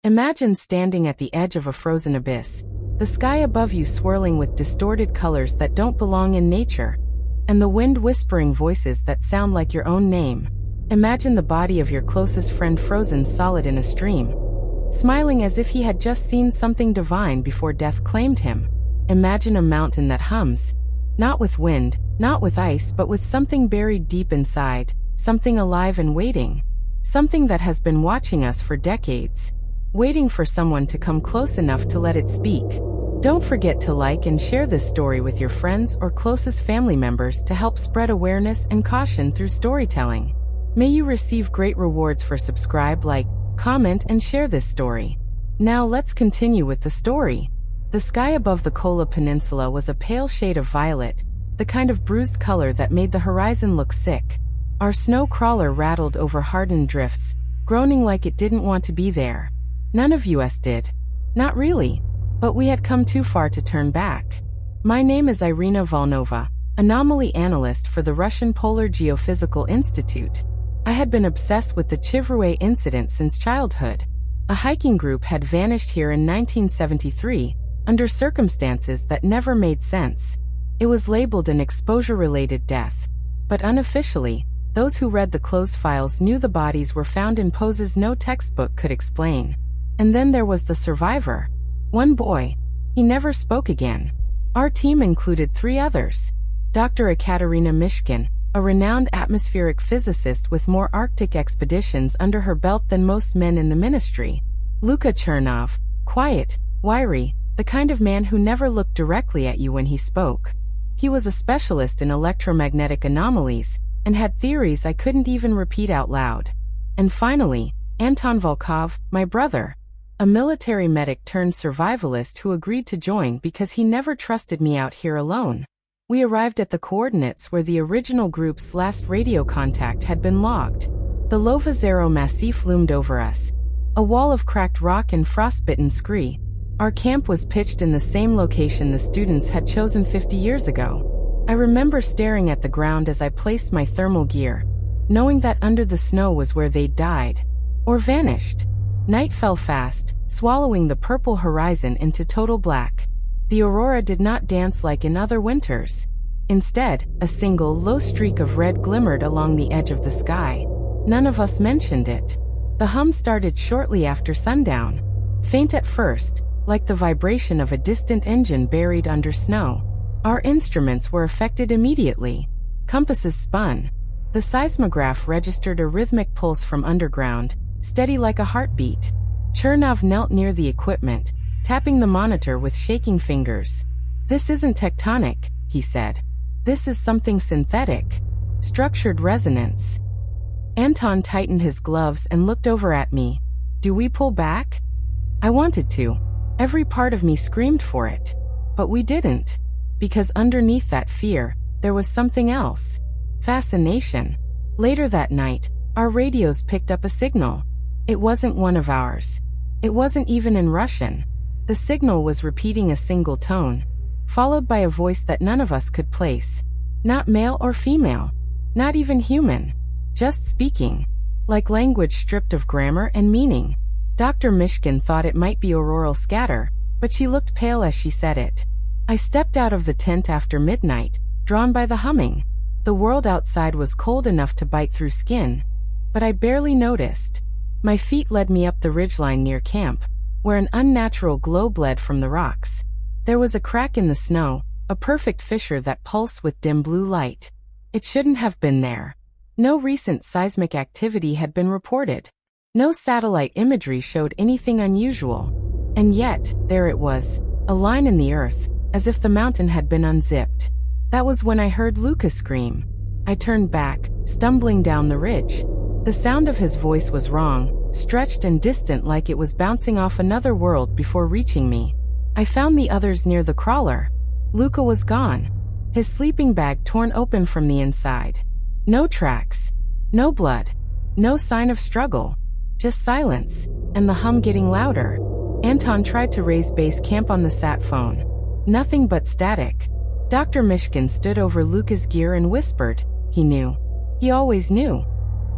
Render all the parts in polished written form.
Imagine standing at the edge of a frozen abyss, the sky above you swirling with distorted colors that don't belong in nature, and the wind whispering voices that sound like your own name. Imagine the body of your closest friend frozen solid in a stream, smiling as if he had just seen something divine before death claimed him. Imagine a mountain that hums, not with wind, not with ice, but with something buried deep inside, something alive and waiting, something that has been watching us for decades, waiting for someone to come close enough to let it speak. Don't forget to like and share this story with your friends or closest family members to help spread awareness and caution through storytelling. May you receive great rewards for subscribe, like, comment, and share this story. Now let's continue with the story. The sky above the Kola Peninsula was a pale shade of violet, the kind of bruised color that made the horizon look sick. Our snow crawler rattled over hardened drifts, groaning like it didn't want to be there. None of us did. Not really. But we had come too far to turn back. My name is Irina Volnova, anomaly analyst for the Russian Polar Geophysical Institute. I had been obsessed with the Chivruay incident since childhood. A hiking group had vanished here in 1973, under circumstances that never made sense. It was labeled an exposure-related death, but unofficially, those who read the closed files knew the bodies were found in poses no textbook could explain. And then there was the survivor. One boy. He never spoke again. Our team included 3 others. Dr. Ekaterina Mishkin, a renowned atmospheric physicist with more Arctic expeditions under her belt than most men in the ministry. Luka Chernov, quiet, wiry, the kind of man who never looked directly at you when he spoke. He was a specialist in electromagnetic anomalies, and had theories I couldn't even repeat out loud. And finally, Anton Volkov, my brother, a military medic turned survivalist who agreed to join because he never trusted me out here alone. We arrived at the coordinates where the original group's last radio contact had been logged. The Lovozero Massif loomed over us, a wall of cracked rock and frostbitten scree. Our camp was pitched in the same location the students had chosen 50 years ago. I remember staring at the ground as I placed my thermal gear, knowing that under the snow was where they'd died, or vanished. Night fell fast, swallowing the purple horizon into total black. The aurora did not dance like in other winters. Instead, a single, low streak of red glimmered along the edge of the sky. None of us mentioned it. The hum started shortly after sundown. Faint at first, like the vibration of a distant engine buried under snow. Our instruments were affected immediately. Compasses spun. The seismograph registered a rhythmic pulse from underground, steady like a heartbeat. Chernov knelt near the equipment, tapping the monitor with shaking fingers. "This isn't tectonic," he said. "This is something synthetic. Structured resonance." Anton tightened his gloves and looked over at me. "Do we pull back?" I wanted to. Every part of me screamed for it. But we didn't. Because underneath that fear, there was something else. Fascination. Later that night, our radios picked up a signal. It wasn't one of ours. It wasn't even in Russian. The signal was repeating a single tone, followed by a voice that none of us could place. Not male or female. Not even human. Just speaking. Like language stripped of grammar and meaning. Dr. Mishkin thought it might be auroral scatter, but she looked pale as she said it. I stepped out of the tent after midnight, drawn by the humming. The world outside was cold enough to bite through skin, but I barely noticed. My feet led me up the ridgeline near camp, where an unnatural glow bled from the rocks. There was a crack in the snow, a perfect fissure that pulsed with dim blue light. It shouldn't have been there. No recent seismic activity had been reported. No satellite imagery showed anything unusual. And yet, there it was, a line in the earth, as if the mountain had been unzipped. That was when I heard Lucas scream. I turned back, stumbling down the ridge. The sound of his voice was wrong, stretched and distant like it was bouncing off another world before reaching me. I found the others near the crawler. Luka was gone. His sleeping bag torn open from the inside. No tracks. No blood. No sign of struggle. Just silence, and the hum getting louder. Anton tried to raise base camp on the sat phone. Nothing but static. Dr. Mishkin stood over Luka's gear and whispered. He knew. He always knew.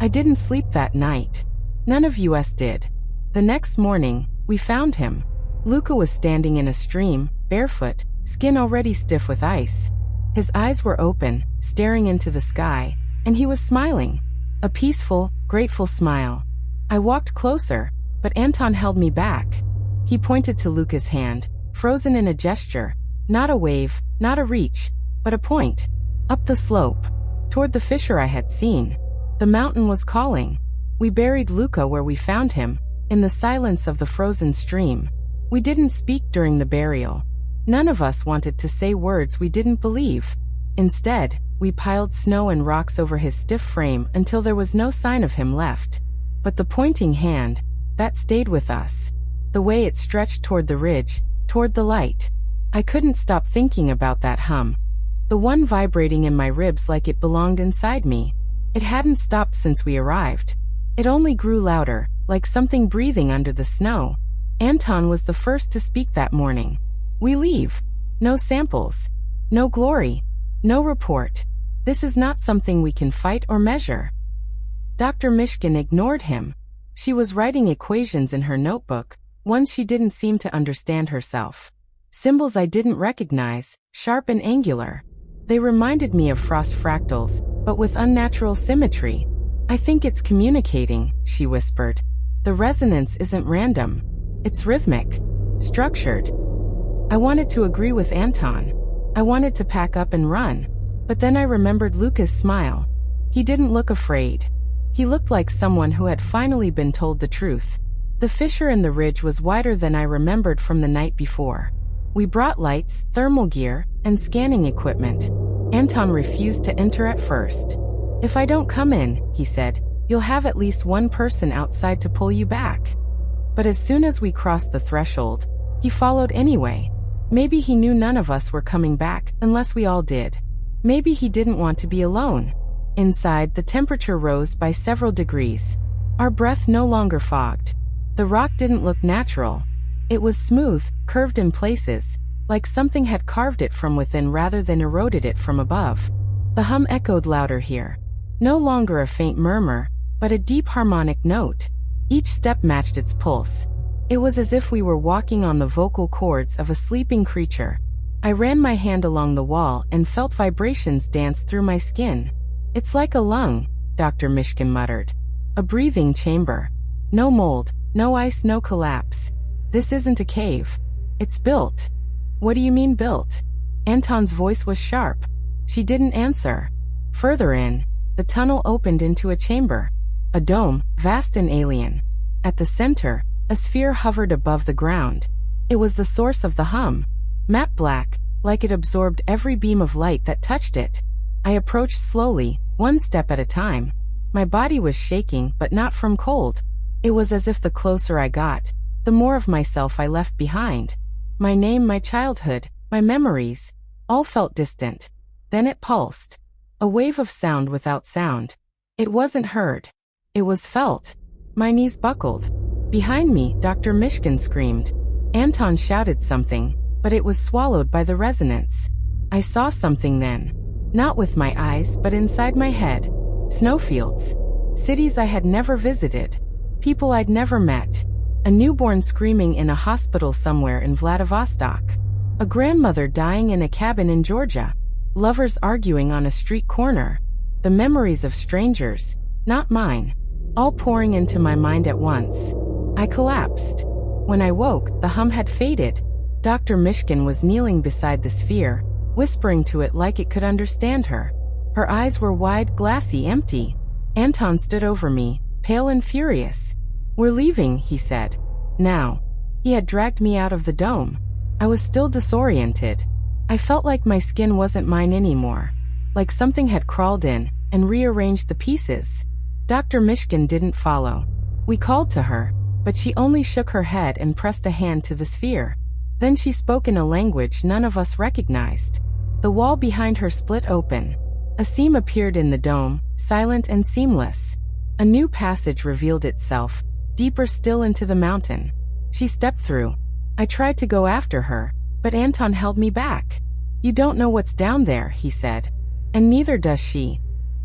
I didn't sleep that night. None of us did. The next morning, We found him. Luca was standing in a stream, barefoot, skin already stiff with ice. His eyes were open, staring into the sky, and he was smiling. A peaceful, grateful smile. I walked closer, but Anton held me back. He pointed to Luca's hand, frozen in a gesture, not a wave, not a reach, but a point. Up the slope, toward the fissure I had seen. The mountain was calling. We buried Luca where we found him, in the silence of the frozen stream. We didn't speak during the burial. None of us wanted to say words we didn't believe. Instead, we piled snow and rocks over his stiff frame until there was no sign of him left. But the pointing hand, that stayed with us. The way it stretched toward the ridge, toward the light. I couldn't stop thinking about that hum. The one vibrating in my ribs like it belonged inside me. It hadn't stopped since we arrived. It only grew louder, like something breathing under the snow. Anton was the first to speak that morning. We leave. No samples. No glory. No report. This is not something we can fight or measure. Dr. Mishkin ignored him. She was writing equations in her notebook, ones she didn't seem to understand herself. Symbols I didn't recognize, sharp and angular. They reminded me of frost fractals, but with unnatural symmetry. I think it's communicating, she whispered. The resonance isn't random. It's rhythmic. Structured. I wanted to agree with Anton. I wanted to pack up and run. But then I remembered Luca's smile. He didn't look afraid. He looked like someone who had finally been told the truth. The fissure in the ridge was wider than I remembered from the night before. We brought lights, thermal gear, and scanning equipment. Anton refused to enter at first. If I don't come in, he said, you'll have at least one person outside to pull you back. But as soon as we crossed the threshold, he followed anyway. Maybe he knew none of us were coming back unless we all did. Maybe he didn't want to be alone. Inside, the temperature rose by several degrees. Our breath no longer fogged. The rock didn't look natural. It was smooth, curved in places, like something had carved it from within rather than eroded it from above. The hum echoed louder here. No longer a faint murmur, but a deep harmonic note. Each step matched its pulse. It was as if we were walking on the vocal cords of a sleeping creature. I ran my hand along the wall and felt vibrations dance through my skin. It's like a lung, Dr. Mishkin muttered. A breathing chamber. No mold, no ice, no collapse. This isn't a cave. It's built. What do you mean built? Anton's voice was sharp. She didn't answer. Further in, the tunnel opened into a chamber. A dome, vast and alien. At the center, a sphere hovered above the ground. It was the source of the hum. Matte black, like it absorbed every beam of light that touched it. I approached slowly, one step at a time. My body was shaking, but not from cold. It was as if the closer I got, the more of myself I left behind. My name, my childhood, my memories, all felt distant. Then it pulsed. A wave of sound without sound. It wasn't heard. It was felt. My knees buckled. Behind me, Dr. Mishkin screamed. Anton shouted something, but it was swallowed by the resonance. I saw something then. Not with my eyes, but inside my head. Snowfields. Cities I had never visited. People I'd never met. A newborn screaming in a hospital somewhere in Vladivostok. A grandmother dying in a cabin in Georgia. Lovers arguing on a street corner. The memories of strangers, not mine, all pouring into my mind at once. I collapsed. When I woke, the hum had faded. Dr. Mishkin was kneeling beside the sphere, whispering to it like it could understand her. Her eyes were wide, glassy, empty. Anton stood over me, pale and furious. We're leaving, he said. Now. He had dragged me out of the dome. I was still disoriented. I felt like my skin wasn't mine anymore. Like something had crawled in and rearranged the pieces. Dr. Mishkin didn't follow. We called to her, but she only shook her head and pressed a hand to the sphere. Then she spoke in a language none of us recognized. The wall behind her split open. A seam appeared in the dome, silent and seamless. A new passage revealed itself, deeper still into the mountain. She stepped through. I tried to go after her, but Anton held me back. You don't know what's down there, he said. And neither does she.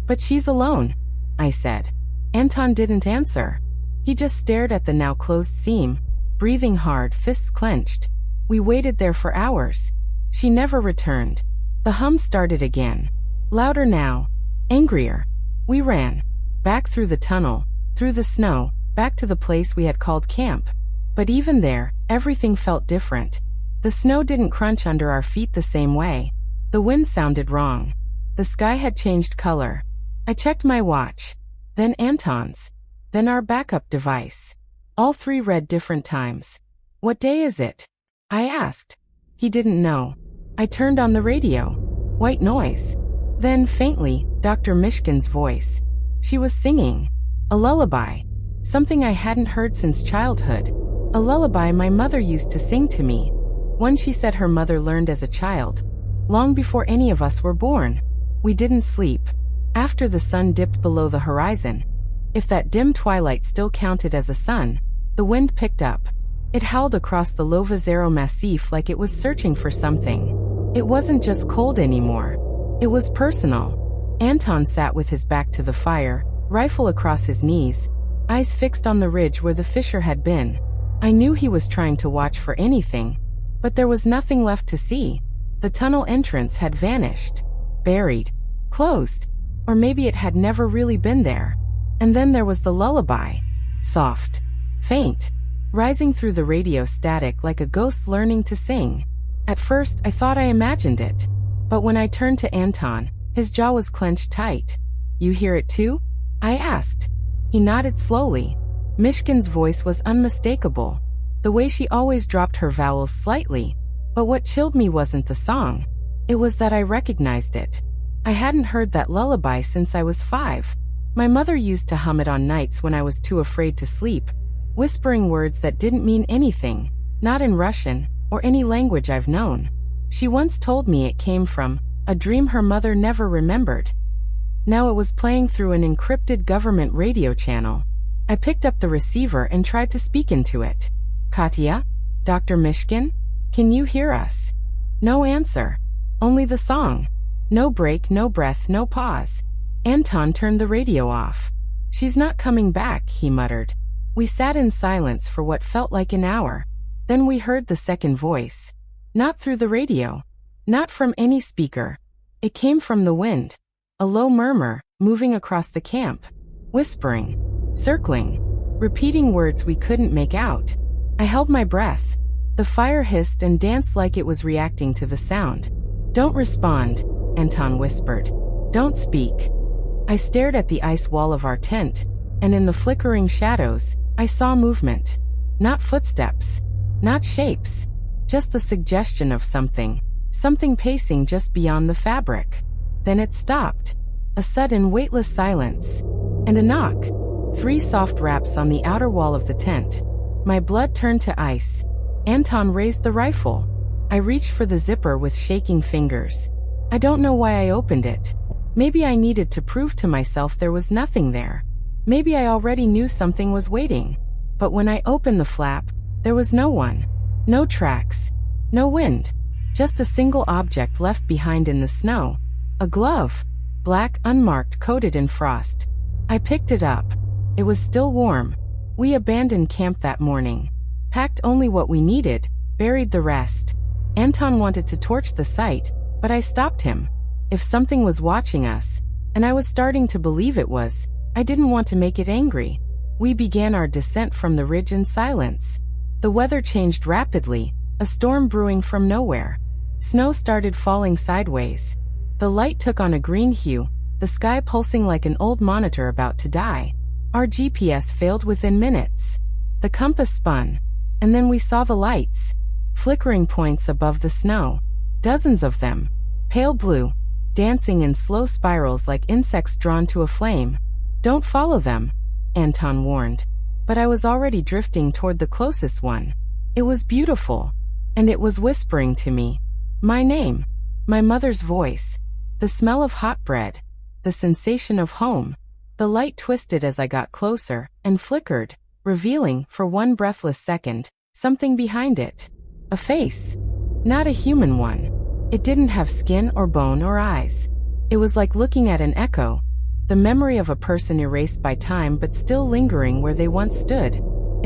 But she's alone, I said. Anton didn't answer. He just stared at the now closed seam. breathing hard, fists clenched. We waited there for hours. She never returned. The hum started again. Louder now. Angrier. We ran. Back through the tunnel, through the snow, back to the place we had called camp. But even there, everything felt different. The snow didn't crunch under our feet the same way. The wind sounded wrong. The sky had changed color. I checked my watch. Then Anton's. Then our backup device. All three read different times. "What day is it?" I asked. He didn't know. I turned on the radio. White noise. Then, faintly, Dr. Mishkin's voice. She was singing. A lullaby. Something I hadn't heard since childhood. A lullaby my mother used to sing to me. One she said her mother learned as a child. Long before any of us were born. We didn't sleep. After the sun dipped below the horizon, if that dim twilight still counted as a sun, the wind picked up. It howled across the Lovozero Massif like it was searching for something. It wasn't just cold anymore. It was personal. Anton sat with his back to the fire, rifle across his knees, eyes fixed on the ridge where the fissure had been. I knew he was trying to watch for anything, but there was nothing left to see. The tunnel entrance had vanished. Buried. Closed. Or maybe it had never really been there. And then there was the lullaby. Soft. Faint. Rising through the radio static like a ghost learning to sing. At first, I thought I imagined it. But when I turned to Anton, his jaw was clenched tight. "You hear it too?" I asked. He nodded slowly. Mishkin's voice was unmistakable. The way she always dropped her vowels slightly. But what chilled me wasn't the song. It was that I recognized it. I hadn't heard that lullaby since I was 5. My mother used to hum it on nights when I was too afraid to sleep, whispering words that didn't mean anything, not in Russian, or any language I've known. She once told me it came from a dream her mother never remembered. Now it was playing through an encrypted government radio channel. I picked up the receiver and tried to speak into it. "Katya? Dr. Mishkin? Can you hear us?" No answer. Only the song. No break, no breath, no pause. Anton turned the radio off. "She's not coming back," he muttered. We sat in silence for what felt like an hour. Then we heard the second voice. Not through the radio. Not from any speaker. It came from the wind. A low murmur, moving across the camp. Whispering. Circling. Repeating words we couldn't make out. I held my breath. The fire hissed and danced like it was reacting to the sound. "Don't respond," Anton whispered. "Don't speak." I stared at the ice wall of our tent, and in the flickering shadows, I saw movement. Not footsteps. Not shapes. Just the suggestion of something. Something pacing just beyond the fabric. Then it stopped. A sudden weightless silence. And a knock. 3 soft raps on the outer wall of the tent. My blood turned to ice. Anton raised the rifle. I reached for the zipper with shaking fingers. I don't know why I opened it. Maybe I needed to prove to myself there was nothing there. Maybe I already knew something was waiting. But when I opened the flap, there was no one. No tracks. No wind. Just a single object left behind in the snow. A glove. Black, unmarked, coated in frost. I picked it up. It was still warm. We abandoned camp that morning. Packed only what we needed, buried the rest. Anton wanted to torch the site, but I stopped him. If something was watching us, and I was starting to believe it was, I didn't want to make it angry. We began our descent from the ridge in silence. The weather changed rapidly, a storm brewing from nowhere. Snow started falling sideways. The light took on a green hue, the sky pulsing like an old monitor about to die. Our GPS failed within minutes. The compass spun. And then we saw the lights. Flickering points above the snow. Dozens of them. Pale blue. Dancing in slow spirals like insects drawn to a flame. "Don't follow them," Anton warned. But I was already drifting toward the closest one. It was beautiful. And it was whispering to me. My name. My mother's voice. The smell of hot bread. The sensation of home. The light twisted as I got closer, and flickered, revealing, for one breathless second, something behind it. A face. Not a human one. It didn't have skin or bone or eyes. It was like looking at an echo. The memory of a person erased by time but still lingering where they once stood.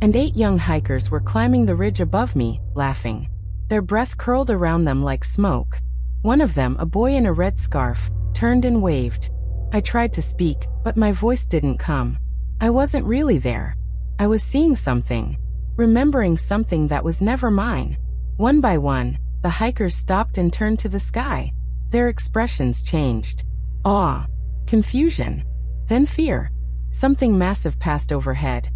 and 8 young hikers were climbing the ridge above me, laughing. Their breath curled around them like smoke. One of them, a boy in a red scarf, turned and waved. I tried to speak, but my voice didn't come. I wasn't really there. I was seeing something, remembering something that was never mine. One by one, the hikers stopped and turned to the sky. Their expressions changed. Awe, confusion, then fear. Something massive passed overhead,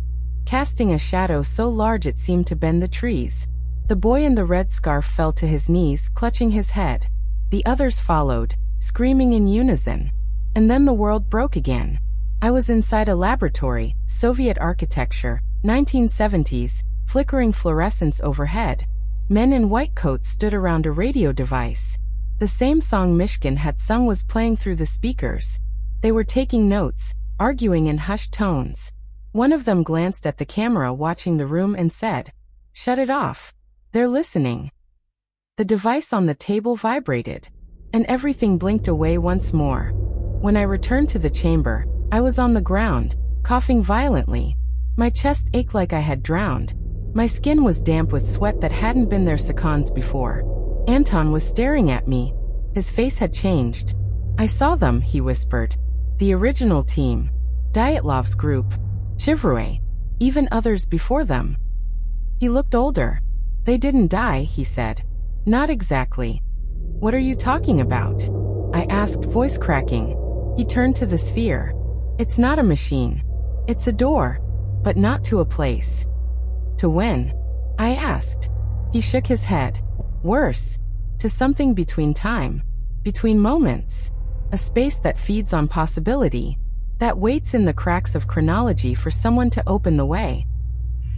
casting a shadow so large it seemed to bend the trees. The boy in the red scarf fell to his knees, clutching his head. The others followed, screaming in unison. And then the world broke again. I was inside a laboratory, Soviet architecture, 1970s, flickering fluorescence overhead. Men in white coats stood around a radio device. The same song Mishkin had sung was playing through the speakers. They were taking notes, arguing in hushed tones. One of them glanced at the camera watching the room and said, "Shut it off. They're listening." The device on the table vibrated, and everything blinked away once more. When I returned to the chamber, I was on the ground, coughing violently. My chest ached like I had drowned. My skin was damp with sweat that hadn't been there seconds before. Anton was staring at me. His face had changed. "I saw them," he whispered. "The original team. Dyatlov's group. Chivroy. Even others before them." He looked older. "They didn't die," he said. "Not exactly." "What are you talking about?" I asked, voice cracking. He turned to the sphere. "It's not a machine. It's a door. But not to a place." "To when?" I asked. He shook his head. "Worse. To something between time. Between moments. A space that feeds on possibility. That waits in the cracks of chronology for someone to open the way."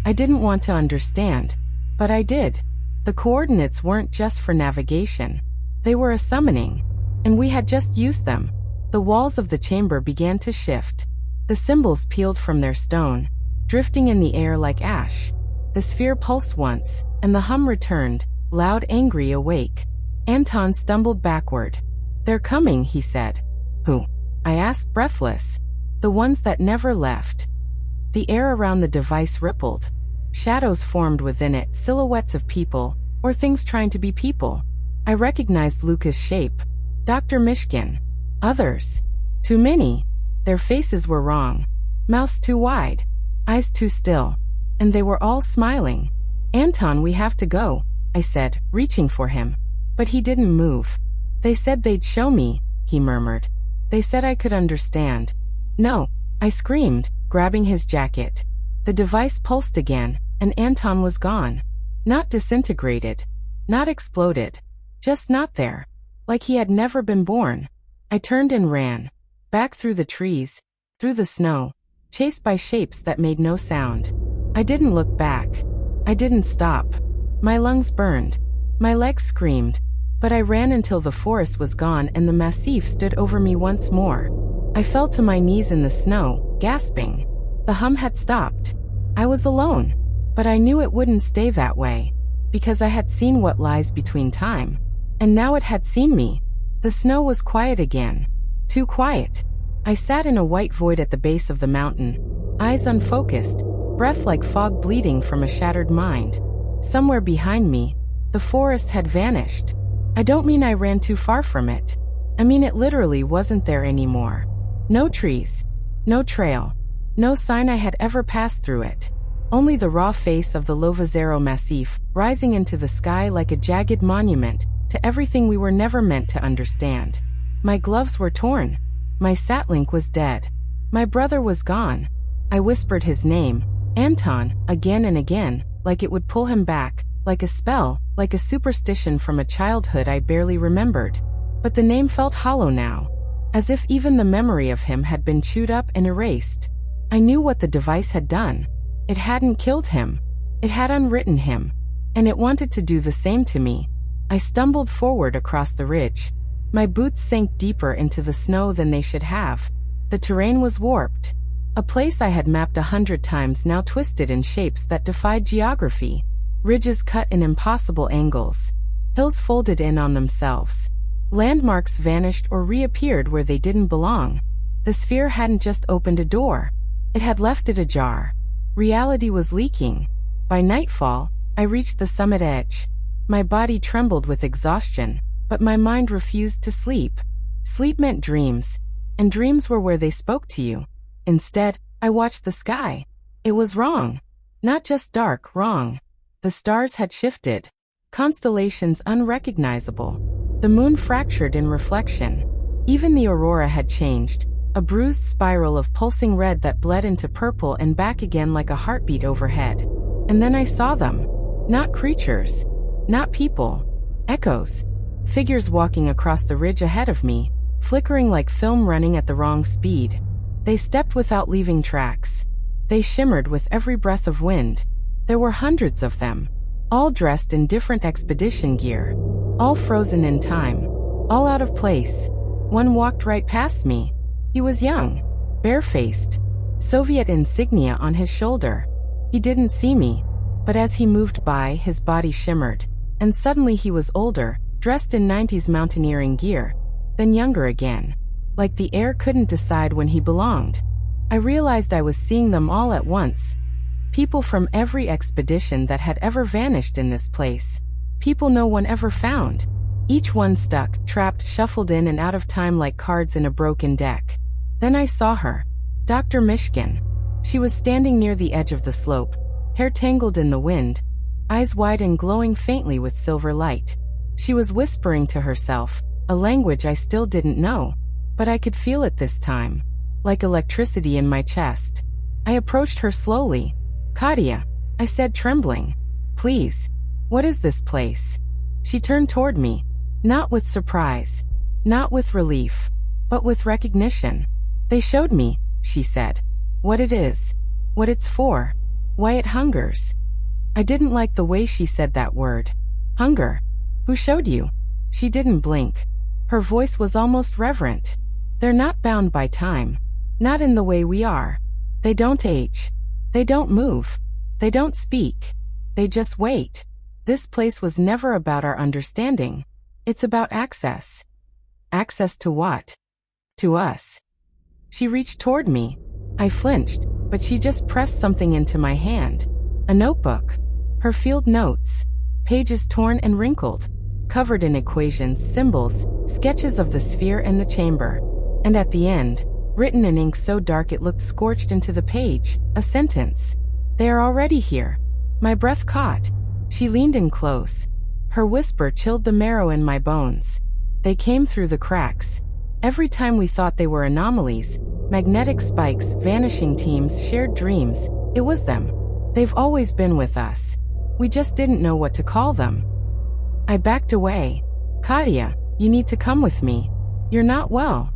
I didn't want to understand, but I did. The coordinates weren't just for navigation. They were a summoning, and we had just used them. The walls of the chamber began to shift. The symbols peeled from their stone, drifting in the air like ash. The sphere pulsed once, and the hum returned, loud, angry, awake. Anton stumbled backward. "They're coming," he said. "Who?" I asked, breathless. "The ones that never left." The air around the device rippled. Shadows formed within it, silhouettes of people, or things trying to be people. I recognized Luca's shape. Dr. Mishkin. Others. Too many. Their faces were wrong. Mouths too wide. Eyes too still. And they were all smiling. "Anton, we have to go," I said, reaching for him. But he didn't move. "They said they'd show me," he murmured. "They said I could understand." "No," I screamed, grabbing his jacket. The device pulsed again, and Anton was gone. Not disintegrated. Not exploded. Just not there. Like he had never been born. I turned and ran. Back through the trees. Through the snow. Chased by shapes that made no sound. I didn't look back. I didn't stop. My lungs burned. My legs screamed. But I ran until the forest was gone and the Massif stood over me once more. I fell to my knees in the snow, gasping. The hum had stopped. I was alone. But I knew it wouldn't stay that way. Because I had seen what lies between time. And now it had seen me. The snow was quiet again. Too quiet. I sat in a white void at the base of the mountain. Eyes unfocused. Breath like fog bleeding from a shattered mind. Somewhere behind me, the forest had vanished. I don't mean I ran too far from it. I mean it literally wasn't there anymore. No trees. No trail. No sign I had ever passed through it. Only the raw face of the Lovozero Massif, rising into the sky like a jagged monument to everything we were never meant to understand. My gloves were torn. My satlink was dead. My brother was gone. I whispered his name, Anton, again and again, like it would pull him back, like a spell, like a superstition from a childhood I barely remembered. But the name felt hollow now, as if even the memory of him had been chewed up and erased. I knew what the device had done. It hadn't killed him. It had unwritten him. And it wanted to do the same to me. I stumbled forward across the ridge. My boots sank deeper into the snow than they should have. The terrain was warped. A place I had mapped 100 times now twisted in shapes that defied geography. Ridges cut in impossible angles. Hills folded in on themselves. Landmarks vanished or reappeared where they didn't belong. The sphere hadn't just opened a door. It had left it ajar. Reality was leaking. By nightfall, I reached the summit edge. My body trembled with exhaustion, but my mind refused to sleep. Sleep meant dreams, and dreams were where they spoke to you. Instead, I watched the sky. It was wrong. Not just dark, wrong. The stars had shifted. Constellations unrecognizable. The moon fractured in reflection. Even the aurora had changed, a bruised spiral of pulsing red that bled into purple and back again like a heartbeat overhead. And then I saw them. Not creatures. Not people. Echoes. Figures walking across the ridge ahead of me, flickering like film running at the wrong speed. They stepped without leaving tracks. They shimmered with every breath of wind. There were hundreds of them, all dressed in different expedition gear, all frozen in time, all out of place. One walked right past me. He was young, barefaced, Soviet insignia on his shoulder. He didn't see me, but as he moved by, his body shimmered, and suddenly he was older, dressed in 90s mountaineering gear, then younger again. Like the air couldn't decide when he belonged. I realized I was seeing them all at once. People from every expedition that had ever vanished in this place. People no one ever found. Each one stuck, trapped, shuffled in and out of time like cards in a broken deck. Then I saw her. Dr. Mishkin. She was standing near the edge of the slope, hair tangled in the wind, eyes wide and glowing faintly with silver light. She was whispering to herself, a language I still didn't know, but I could feel it this time, like electricity in my chest. I approached her slowly. "Katia," I said, trembling. "Please. What is this place?" She turned toward me, not with surprise, not with relief, but with recognition. "They showed me," she said, "what it is, what it's for, why it hungers." I didn't like the way she said that word. Hunger. Who showed you? She didn't blink. Her voice was almost reverent. "They're not bound by time. Not in the way we are. They don't age. They don't move. They don't speak. They just wait. This place was never about our understanding. It's about access." Access to what? To us. She reached toward me. I flinched, but she just pressed something into my hand. A notebook. Her field notes. Pages torn and wrinkled, covered in equations, symbols, sketches of the sphere and the chamber. And at the end, written in ink so dark it looked scorched into the page, a sentence. "They are already here." My breath caught. She leaned in close. Her whisper chilled the marrow in my bones. "They came through the cracks. Every time we thought they were anomalies, magnetic spikes, vanishing teams, shared dreams, it was them. They've always been with us. We just didn't know what to call them." I backed away. "Katia, you need to come with me. You're not well."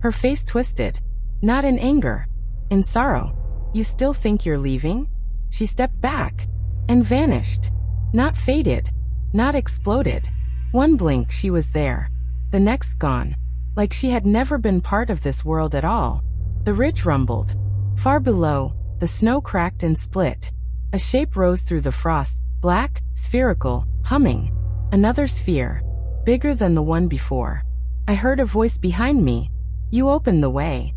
Her face twisted. Not in anger. In sorrow. "You still think you're leaving?" She stepped back. And vanished. Not faded. Not exploded. One blink she was there. The next gone. Like she had never been part of this world at all. The ridge rumbled. Far below, the snow cracked and split. A shape rose through the frost, black, spherical, humming. Another sphere. Bigger than the one before. I heard a voice behind me. "You opened the way."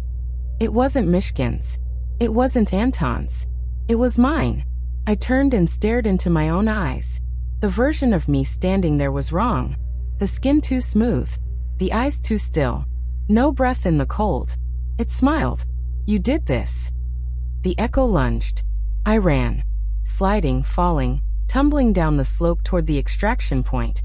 It wasn't Mishkin's. It wasn't Anton's. It was mine. I turned and stared into my own eyes. The version of me standing there was wrong. The skin too smooth. The eyes too still. No breath in the cold. It smiled. "You did this." The echo lunged. I ran. Sliding, falling, tumbling down the slope toward the extraction point.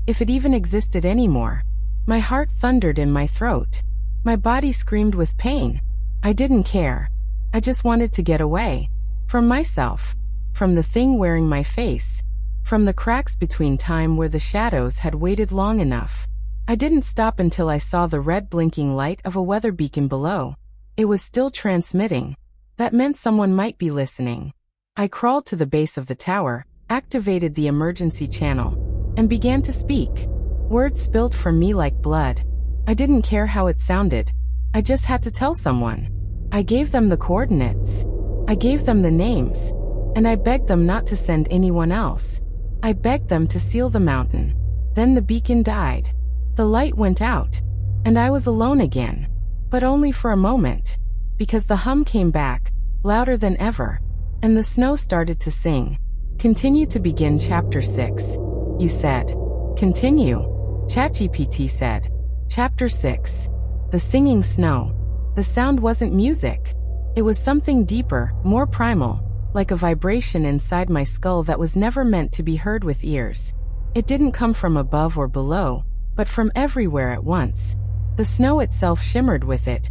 If it even existed anymore. My heart thundered in my throat. My body screamed with pain. I didn't care. I just wanted to get away. From myself. From the thing wearing my face. From the cracks between time where the shadows had waited long enough. I didn't stop until I saw the red blinking light of a weather beacon below. It was still transmitting. That meant someone might be listening. I crawled to the base of the tower, activated the emergency channel, and began to speak. Words spilled from me like blood. I didn't care how it sounded. I just had to tell someone. I gave them the coordinates. I gave them the names. And I begged them not to send anyone else. I begged them to seal the mountain. Then the beacon died. The light went out. And I was alone again. But only for a moment. Because the hum came back, louder than ever. And the snow started to sing. Continue to begin chapter 6. You said. Continue. ChatGPT said. Chapter 6. The singing snow. The sound wasn't music. It was something deeper, more primal, like a vibration inside my skull that was never meant to be heard with ears. It didn't come from above or below, but from everywhere at once. The snow itself shimmered with it,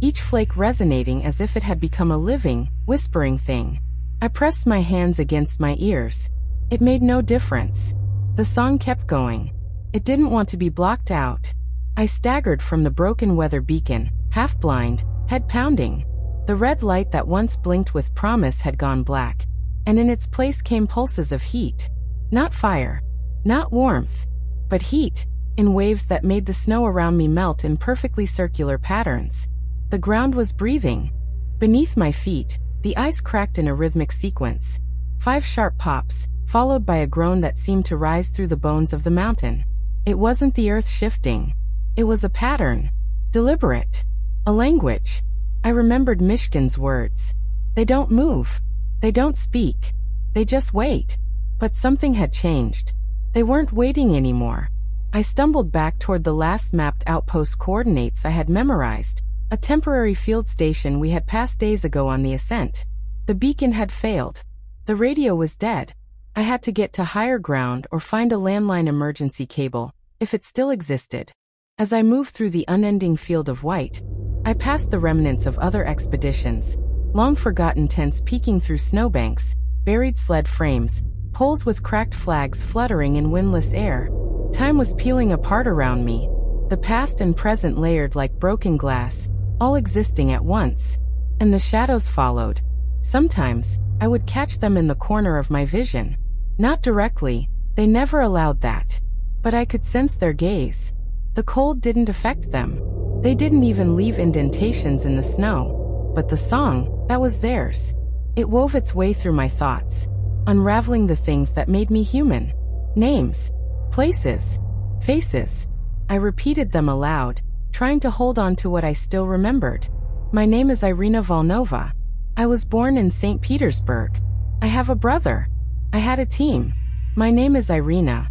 each flake resonating as if it had become a living, whispering thing. I pressed my hands against my ears. It made no difference. The song kept going. It didn't want to be blocked out. I staggered from the broken weather beacon, half blind, head pounding. The red light that once blinked with promise had gone black, and in its place came pulses of heat. Not fire, not warmth, but heat, in waves that made the snow around me melt in perfectly circular patterns. The ground was breathing. Beneath my feet, the ice cracked in a rhythmic sequence. 5 sharp pops, followed by a groan that seemed to rise through the bones of the mountain. It wasn't the earth shifting. It was a pattern. Deliberate. A language. I remembered Mishkin's words. They don't move. They don't speak. They just wait. But something had changed. They weren't waiting anymore. I stumbled back toward the last mapped outpost coordinates I had memorized, a temporary field station we had passed days ago on the ascent. The beacon had failed. The radio was dead. I had to get to higher ground or find a landline emergency cable, if it still existed. As I moved through the unending field of white, I passed the remnants of other expeditions, long-forgotten tents peeking through snowbanks, buried sled frames, poles with cracked flags fluttering in windless air. Time was peeling apart around me, the past and present layered like broken glass, all existing at once. And the shadows followed. Sometimes, I would catch them in the corner of my vision. Not directly, they never allowed that. But I could sense their gaze. The cold didn't affect them. They didn't even leave indentations in the snow. But the song, that was theirs. It wove its way through my thoughts, unraveling the things that made me human. Names, places, faces. I repeated them aloud, trying to hold on to what I still remembered. My name is Irina Volnova. I was born in St. Petersburg. I have a brother. I had a team. My name is Irina.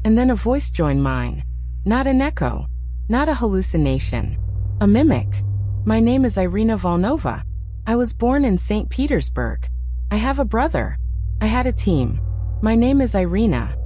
And then a voice joined mine. Not an echo. Not a hallucination. A mimic. My name is Irina Volnova. I was born in St. Petersburg. I have a brother. I had a team. My name is Irina.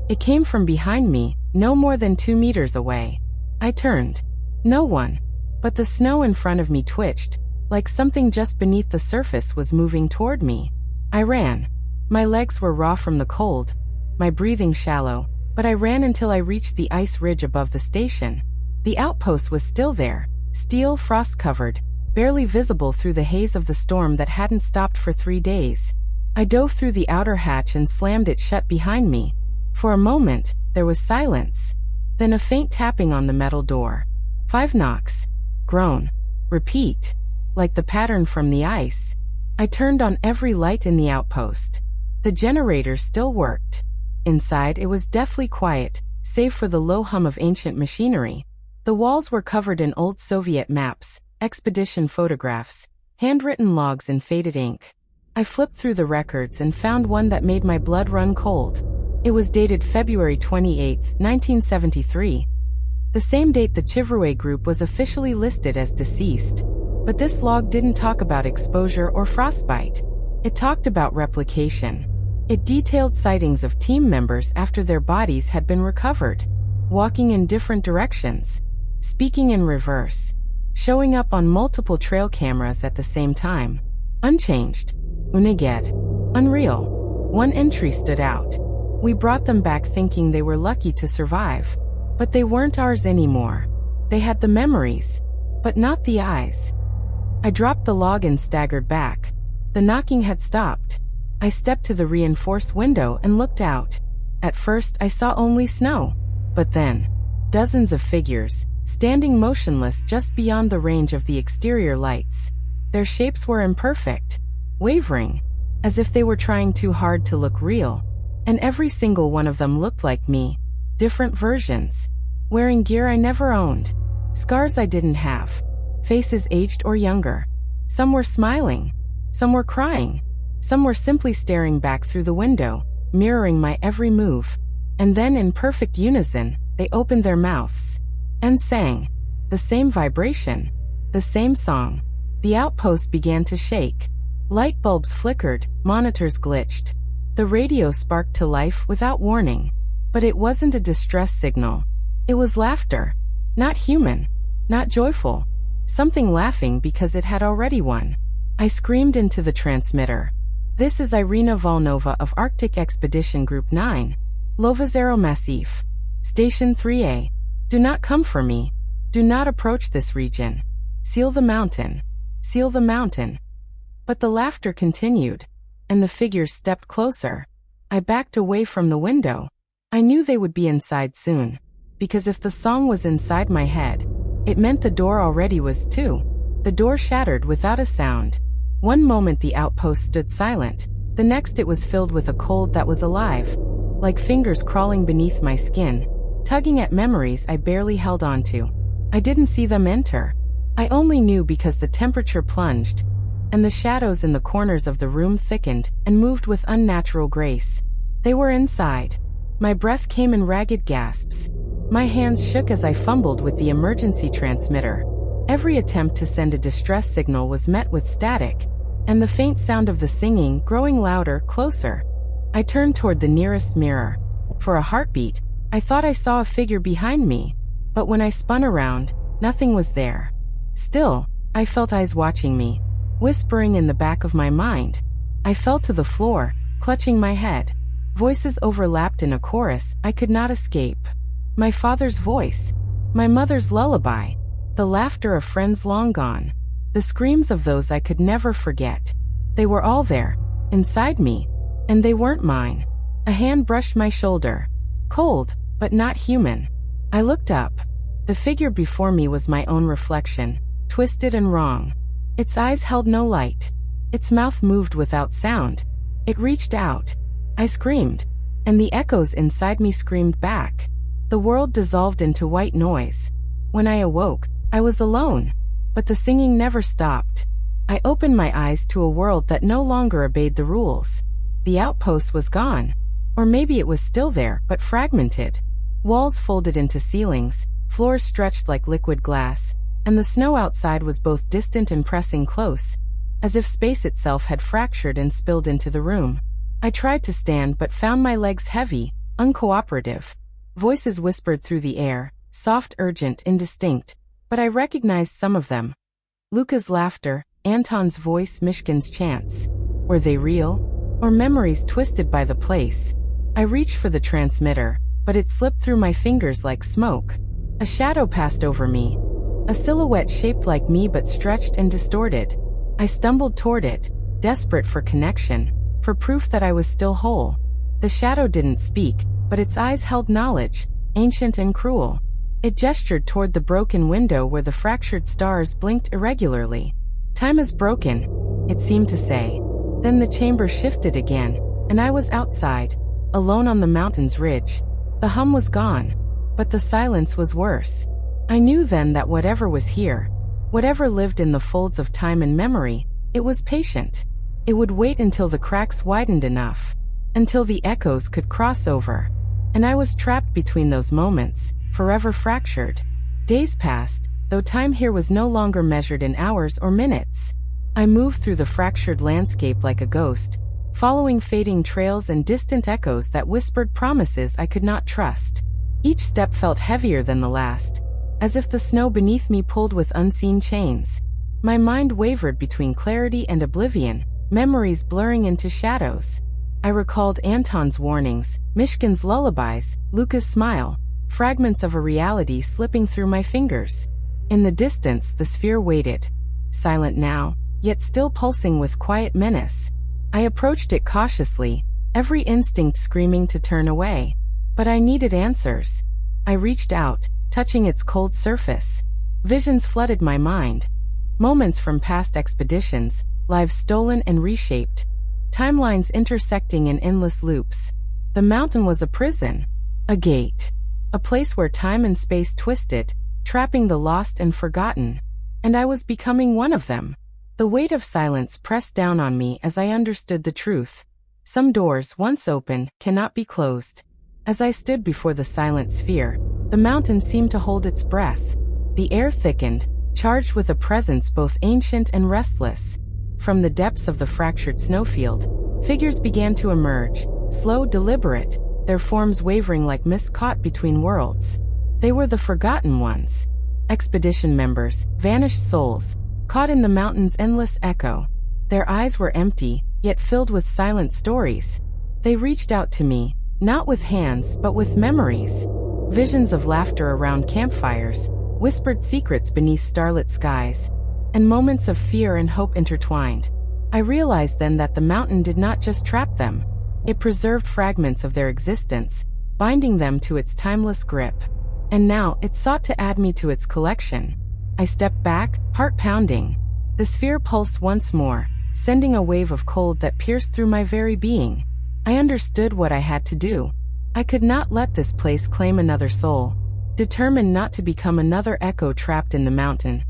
It came from behind me, no more than 2 meters away. I turned. No one. But the snow in front of me twitched, like something just beneath the surface was moving toward me. I ran. My legs were raw from the cold, my breathing shallow, but I ran until I reached the ice ridge above the station. The outpost was still there, steel frost-covered, barely visible through the haze of the storm that hadn't stopped for 3 days. I dove through the outer hatch and slammed it shut behind me. For a moment, there was silence. Then a faint tapping on the metal door. 5 knocks. Groan. Repeat. Like the pattern from the ice. I turned on every light in the outpost. The generator still worked. Inside, it was deathly quiet, save for the low hum of ancient machinery. The walls were covered in old Soviet maps, expedition photographs, handwritten logs in faded ink. I flipped through the records and found one that made my blood run cold. It was dated February 28, 1973. The same date the Chivruay group was officially listed as deceased. But this log didn't talk about exposure or frostbite. It talked about replication. It detailed sightings of team members after their bodies had been recovered, walking in different directions, speaking in reverse, showing up on multiple trail cameras at the same time. Unchanged. Uniged. Unreal. One entry stood out. We brought them back thinking they were lucky to survive. But they weren't ours anymore. They had the memories, but not the eyes. I dropped the log and staggered back. The knocking had stopped. I stepped to the reinforced window and looked out. At first, I saw only snow. But then, dozens of figures, standing motionless just beyond the range of the exterior lights. Their shapes were imperfect, wavering, as if they were trying too hard to look real. And every single one of them looked like me. Different versions. Wearing gear I never owned. Scars I didn't have. Faces aged or younger. Some were smiling. Some were crying. Some were simply staring back through the window, mirroring my every move. And then in perfect unison, they opened their mouths and sang. The same vibration, the same song. The outpost began to shake. Light bulbs flickered, monitors glitched. The radio sparked to life without warning. But it wasn't a distress signal. It was laughter. Not human. Not joyful. Something laughing because it had already won. I screamed into the transmitter. This is Irina Volnova of Arctic Expedition Group 9. Lovozero Massif. Station 3A. Do not come for me. Do not approach this region. Seal the mountain. Seal the mountain. But the laughter continued, and the figures stepped closer. I backed away from the window. I knew they would be inside soon, because if the song was inside my head, it meant the door already was too. The door shattered without a sound. One moment the outpost stood silent, the next it was filled with a cold that was alive, like fingers crawling beneath my skin, tugging at memories I barely held on to. I didn't see them enter. I only knew because the temperature plunged, and the shadows in the corners of the room thickened and moved with unnatural grace. They were inside. My breath came in ragged gasps. My hands shook as I fumbled with the emergency transmitter. Every attempt to send a distress signal was met with static, and the faint sound of the singing growing louder, closer. I turned toward the nearest mirror. For a heartbeat, I thought I saw a figure behind me, but when I spun around, nothing was there. Still, I felt eyes watching me, whispering in the back of my mind. I fell to the floor, clutching my head. Voices overlapped in a chorus I could not escape. My father's voice, my mother's lullaby, the laughter of friends long gone, the screams of those I could never forget. They were all there, inside me, and they weren't mine. A hand brushed my shoulder. Cold, but not human. I looked up. The figure before me was my own reflection, twisted and wrong. Its eyes held no light. Its mouth moved without sound. It reached out. I screamed, and the echoes inside me screamed back. The world dissolved into white noise. When I awoke, I was alone, but the singing never stopped. I opened my eyes to a world that no longer obeyed the rules. The outpost was gone. Or maybe it was still there, but fragmented. Walls folded into ceilings, floors stretched like liquid glass, and the snow outside was both distant and pressing close, as if space itself had fractured and spilled into the room. I tried to stand but found my legs heavy, uncooperative. Voices whispered through the air, soft, urgent, indistinct, but I recognized some of them. Luca's laughter, Anton's voice, Mishkin's chants. Were they real? Or memories twisted by the place? I reached for the transmitter, but it slipped through my fingers like smoke. A shadow passed over me. A silhouette shaped like me but stretched and distorted. I stumbled toward it, desperate for connection, for proof that I was still whole. The shadow didn't speak, but its eyes held knowledge, ancient and cruel. It gestured toward the broken window where the fractured stars blinked irregularly. Time is broken, it seemed to say. Then the chamber shifted again, and I was outside, alone on the mountain's ridge. The hum was gone, but the silence was worse. I knew then that whatever was here, whatever lived in the folds of time and memory, it was patient. It would wait until the cracks widened enough, until the echoes could cross over. And I was trapped between those moments, forever fractured. Days passed, though time here was no longer measured in hours or minutes. I moved through the fractured landscape like a ghost, following fading trails and distant echoes that whispered promises I could not trust. Each step felt heavier than the last, as if the snow beneath me pulled with unseen chains. My mind wavered between clarity and oblivion, memories blurring into shadows. I recalled Anton's warnings, Mishkin's lullabies, Luca's smile, fragments of a reality slipping through my fingers. In the distance, the sphere waited, silent now, yet still pulsing with quiet menace. I approached it cautiously, every instinct screaming to turn away. But I needed answers. I reached out, touching its cold surface. Visions flooded my mind. Moments from past expeditions, lives stolen and reshaped. Timelines intersecting in endless loops. The mountain was a prison, a gate, a place where time and space twisted, trapping the lost and forgotten. And I was becoming one of them. The weight of silence pressed down on me as I understood the truth. Some doors, once open, cannot be closed. As I stood before the silent sphere, the mountain seemed to hold its breath. The air thickened, charged with a presence both ancient and restless. From the depths of the fractured snowfield, figures began to emerge, slow, deliberate, their forms wavering like mist caught between worlds. They were the forgotten ones. Expedition members, vanished souls, caught in the mountain's endless echo. Their eyes were empty, yet filled with silent stories. They reached out to me, not with hands but with memories. Visions of laughter around campfires, whispered secrets beneath starlit skies, and moments of fear and hope intertwined. I realized then that the mountain did not just trap them. It preserved fragments of their existence, binding them to its timeless grip. And now it sought to add me to its collection. I stepped back, heart pounding. The sphere pulsed once more, sending a wave of cold that pierced through my very being. I understood what I had to do. I could not let this place claim another soul. Determined not to become another echo trapped in the mountain,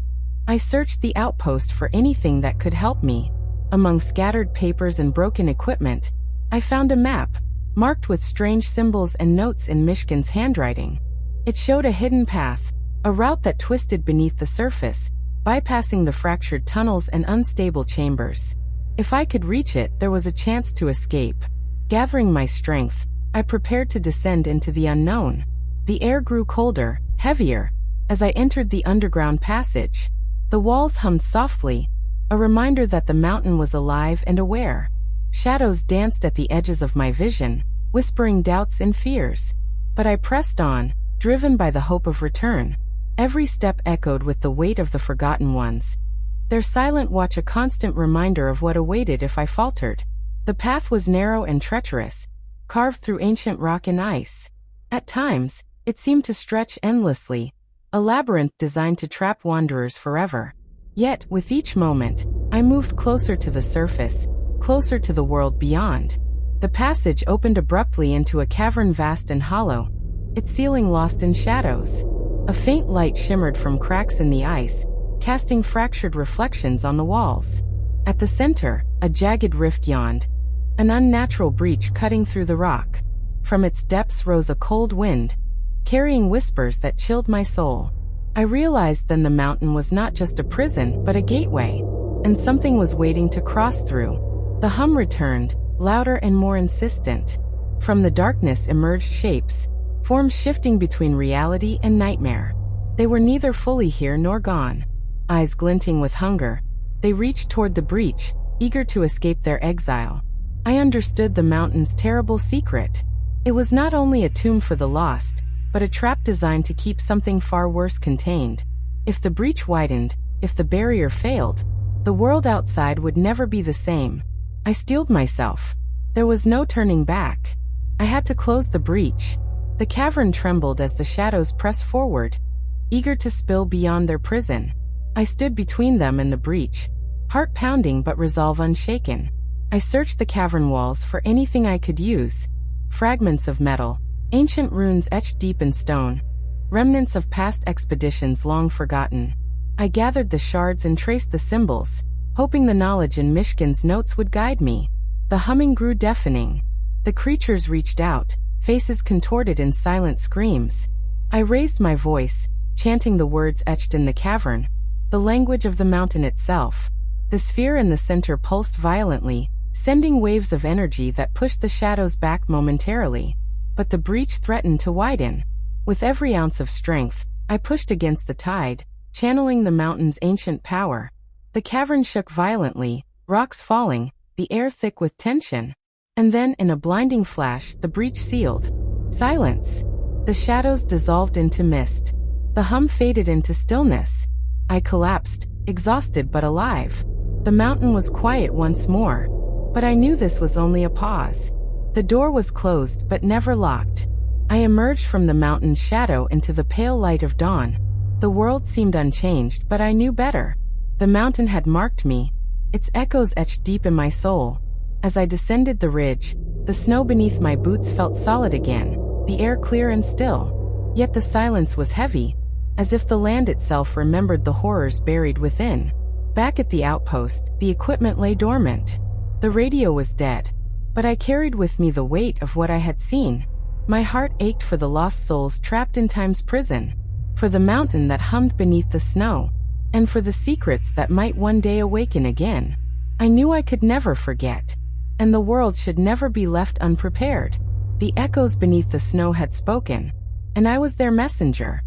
I searched the outpost for anything that could help me. Among scattered papers and broken equipment, I found a map, marked with strange symbols and notes in Mishkin's handwriting. It showed a hidden path, a route that twisted beneath the surface, bypassing the fractured tunnels and unstable chambers. If I could reach it, there was a chance to escape. Gathering my strength, I prepared to descend into the unknown. The air grew colder, heavier, as I entered the underground passage. The walls hummed softly, a reminder that the mountain was alive and aware. Shadows danced at the edges of my vision, whispering doubts and fears. But I pressed on, driven by the hope of return. Every step echoed with the weight of the forgotten ones, their silent watch a constant reminder of what awaited if I faltered. The path was narrow and treacherous, carved through ancient rock and ice. At times, it seemed to stretch endlessly, a labyrinth designed to trap wanderers forever. Yet, with each moment, I moved closer to the surface, closer to the world beyond. The passage opened abruptly into a cavern vast and hollow, its ceiling lost in shadows. A faint light shimmered from cracks in the ice, casting fractured reflections on the walls. At the center, a jagged rift yawned, an unnatural breach cutting through the rock. From its depths rose a cold wind, carrying whispers that chilled my soul. I realized then the mountain was not just a prison but a gateway, and something was waiting to cross through. The hum returned, louder and more insistent. From the darkness emerged shapes, forms shifting between reality and nightmare. They were neither fully here nor gone. Eyes glinting with hunger, they reached toward the breach, eager to escape their exile. I understood the mountain's terrible secret. It was not only a tomb for the lost, but a trap designed to keep something far worse contained. If the breach widened, if the barrier failed, the world outside would never be the same. I steeled myself. There was no turning back. I had to close the breach. The cavern trembled as the shadows pressed forward, eager to spill beyond their prison. I stood between them and the breach, heart pounding but resolve unshaken. I searched the cavern walls for anything I could use. Fragments of metal, ancient runes etched deep in stone, remnants of past expeditions long forgotten. I gathered the shards and traced the symbols, hoping the knowledge in Mishkin's notes would guide me. The humming grew deafening. The creatures reached out, faces contorted in silent screams. I raised my voice, chanting the words etched in the cavern, the language of the mountain itself. The sphere in the center pulsed violently, sending waves of energy that pushed the shadows back momentarily. But the breach threatened to widen. With every ounce of strength, I pushed against the tide, channeling the mountain's ancient power. The cavern shook violently, rocks falling, the air thick with tension. And then, in a blinding flash, the breach sealed. Silence. The shadows dissolved into mist. The hum faded into stillness. I collapsed, exhausted but alive. The mountain was quiet once more. But I knew this was only a pause. The door was closed but never locked. I emerged from the mountain's shadow into the pale light of dawn. The world seemed unchanged, but I knew better. The mountain had marked me, its echoes etched deep in my soul. As I descended the ridge, the snow beneath my boots felt solid again, the air clear and still. Yet the silence was heavy, as if the land itself remembered the horrors buried within. Back at the outpost, the equipment lay dormant. The radio was dead. But I carried with me the weight of what I had seen. My heart ached for the lost souls trapped in time's prison, for the mountain that hummed beneath the snow, and for the secrets that might one day awaken again. I knew I could never forget, and the world should never be left unprepared. The echoes beneath the snow had spoken, and I was their messenger.